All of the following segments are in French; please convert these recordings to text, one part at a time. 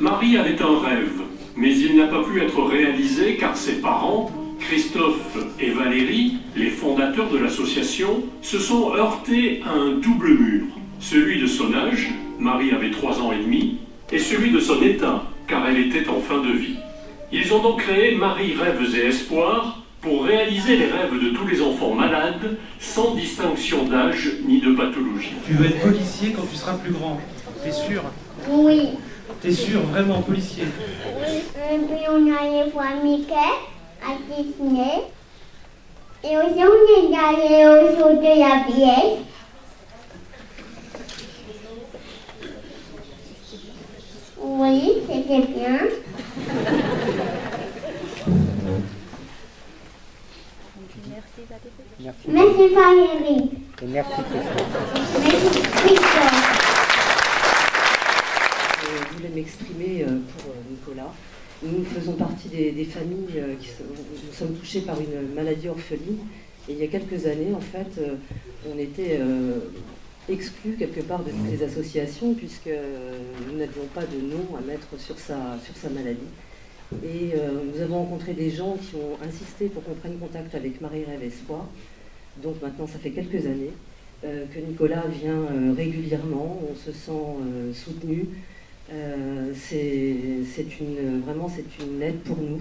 Marie avait un rêve, mais il n'a pas pu être réalisé car ses parents, Christophe et Valérie, les fondateurs de l'association, se sont heurtés à un double mur. Celui de son âge, Marie avait 3 ans et demi, et celui de son état, car elle était en fin de vie. Ils ont donc créé Marie Rêves et Espoirs pour réaliser les rêves de tous les enfants malades, sans distinction d'âge ni de pathologie. Tu veux être policier quand tu seras plus grand, t'es sûr? Oui. T'es sûr, vraiment, policier? Et puis on allait voir Mickey à Disney. Et aussi on est allé au show de la pièce. Oui, c'était bien. Merci Valérie. Et merci Christophe. Merci Christophe. Je voulais m'exprimer pour Nicolas. Nous faisons partie des familles nous sommes touchés par une maladie orpheline. Et il y a quelques années, en fait, on était exclus quelque part de toutes les associations puisque nous n'avions pas de nom à mettre sur sa maladie. Et nous avons rencontré des gens qui ont insisté pour qu'on prenne contact avec Marie Rêves Espoir. Donc maintenant, ça fait quelques années que Nicolas vient régulièrement, on se sent soutenu. Vraiment, c'est une aide pour nous.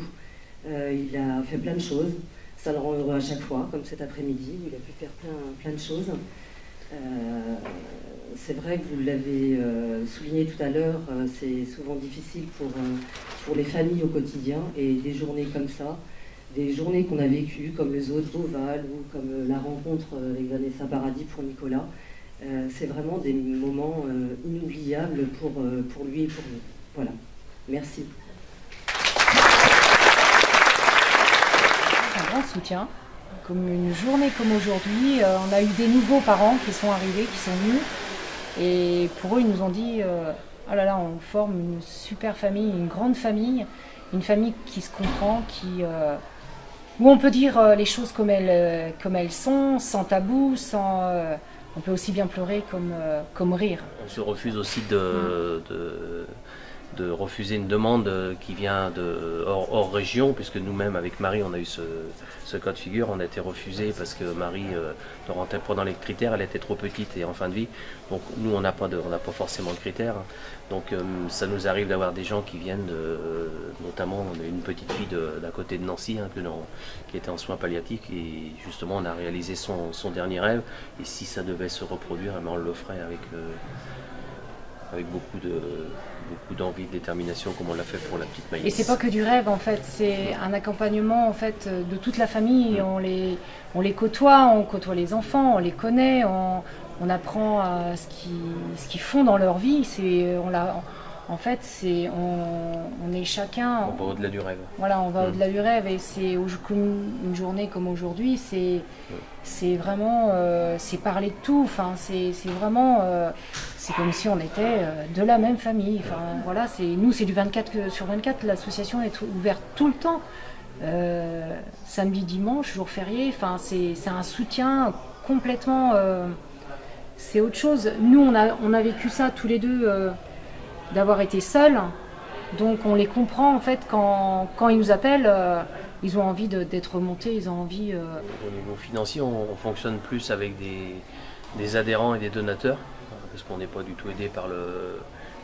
Il a fait plein de choses. Ça le rend heureux à chaque fois, comme cet après-midi, où il a pu faire plein de choses. C'est vrai que vous l'avez souligné tout à l'heure, c'est souvent difficile pour les familles au quotidien, et des journées comme ça, des journées qu'on a vécues, comme le zoo de Beauval, ou comme la rencontre avec Vanessa Paradis pour Nicolas, c'est vraiment des moments inoubliables pour lui et pour nous. Voilà, merci. Un grand soutien. Comme une journée comme aujourd'hui, on a eu des nouveaux parents qui sont arrivés, qui sont venus. Et pour eux, ils nous ont dit oh là là, on forme une super famille, une grande famille, une famille qui se comprend, où on peut dire les choses comme elles sont, sans tabou, on peut aussi bien pleurer comme rire. On se refuse aussi de refuser une demande qui vient hors région, puisque nous-mêmes avec Marie on a eu ce cas de figure, on a été refusé parce que Marie ne rentrait pas dans les critères, elle était trop petite et en fin de vie, donc nous on n'a pas forcément de critères, donc ça nous arrive d'avoir des gens qui viennent, notamment on a une petite fille d'à côté de Nancy qui était en soins palliatifs, et justement on a réalisé son dernier rêve, et si ça devait se reproduire, on le ferait avec beaucoup d'envie, de détermination, comme on l'a fait pour la petite Maïs. Et c'est pas que du rêve en fait, c'est un accompagnement en fait de toute la famille. On les côtoie, on côtoie les enfants, on les connaît, on apprend à ce qu'ils font dans leur vie. En fait, on est chacun. On va au-delà du rêve. Voilà, on va au-delà du rêve, et c'est une journée comme aujourd'hui, c'est vraiment, c'est parler de tout. Enfin, c'est vraiment, c'est comme si on était de la même famille. Enfin, voilà, nous, c'est du 24 sur 24. L'association est ouverte tout le temps, samedi, dimanche, jour férié. Enfin, c'est un soutien complètement. C'est autre chose. Nous, on a vécu ça tous les deux. D'avoir été seuls, donc on les comprend en fait quand ils nous appellent, ils ont envie d'être remontés, ils ont envie... Au niveau financier, on fonctionne plus avec des adhérents et des donateurs, parce qu'on n'est pas du tout aidé par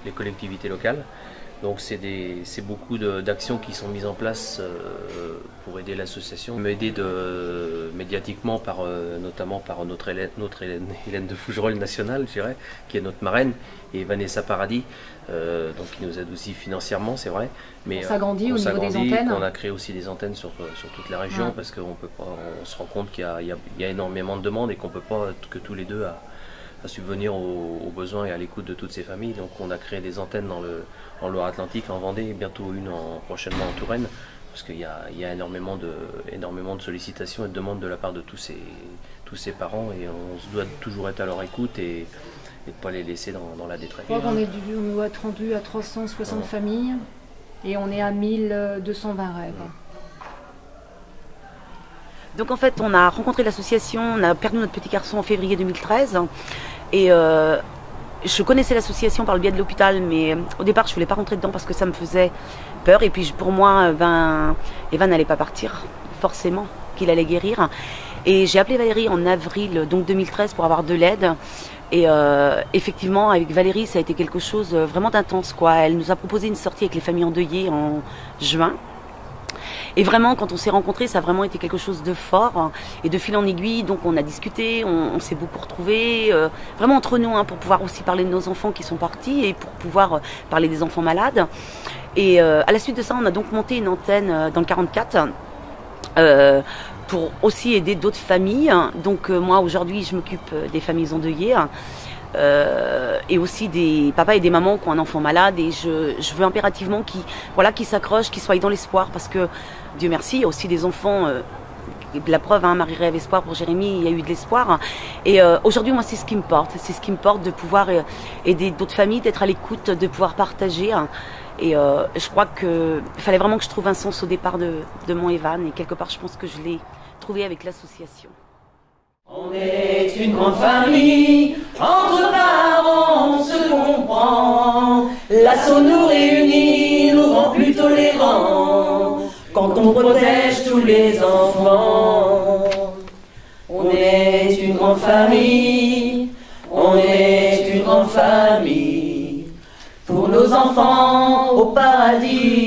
les collectivités locales. Donc c'est beaucoup d'actions qui sont mises en place pour aider l'association, aidé médiatiquement notamment par notre Hélène de Fougerolles nationale, je dirais, qui est notre marraine, et Vanessa Paradis, donc qui nous aide aussi financièrement, c'est vrai. Mais on s'agrandit au niveau des antennes. On a créé aussi des antennes sur toute la région, parce qu'on se rend compte qu'il y a énormément de demandes et qu'on ne peut pas que tous les deux à subvenir aux besoins et à l'écoute de toutes ces familles. Donc on a créé des antennes en Loire-Atlantique, en Vendée, et bientôt une prochainement en Touraine, parce qu'il y a énormément de sollicitations et de demandes de la part de tous ces parents, et on se doit toujours être à leur écoute et de ne pas les laisser dans la détresse. On doit être rendu à 360 familles, et on est à 1220 rêves. Donc en fait, on a rencontré l'association, on a perdu notre petit garçon en février 2013, et je connaissais l'association par le biais de l'hôpital, mais au départ je voulais pas rentrer dedans parce que ça me faisait peur. Et puis pour moi, Evan n'allait pas partir, forcément, qu'il allait guérir. Et j'ai appelé Valérie en avril donc 2013 pour avoir de l'aide. Et effectivement, avec Valérie, ça a été quelque chose vraiment d'intense, quoi. Elle nous a proposé une sortie avec les familles endeuillées en juin. Et vraiment, quand on s'est rencontrés, ça a vraiment été quelque chose de fort. Et de fil en aiguille, donc on a discuté, on s'est beaucoup retrouvés, vraiment entre nous, hein, pour pouvoir aussi parler de nos enfants qui sont partis et pour pouvoir parler des enfants malades. Et à la suite de ça, on a donc monté une antenne dans le 44 pour aussi aider d'autres familles. Donc moi, aujourd'hui, je m'occupe des familles endeuillées. Et aussi des papas et des mamans qui ont un enfant malade, et je veux impérativement qu'ils s'accrochent, qu'ils soient dans l'espoir, parce que Dieu merci, il y a aussi des enfants, la preuve, hein, Marie rêve espoir pour Jérémy, il y a eu de l'espoir, et aujourd'hui moi c'est ce qui me porte, de pouvoir aider d'autres familles, d'être à l'écoute, de pouvoir partager, et je crois qu'il fallait vraiment que je trouve un sens au départ de mon Evan, et quelque part je pense que je l'ai trouvé avec l'association. On est une grande famille, entre parents on se comprend. L'assaut nous réunit, nous rend plus tolérants. Quand on protège tous les enfants. On est une grande famille, on est une grande famille. Pour nos enfants au paradis.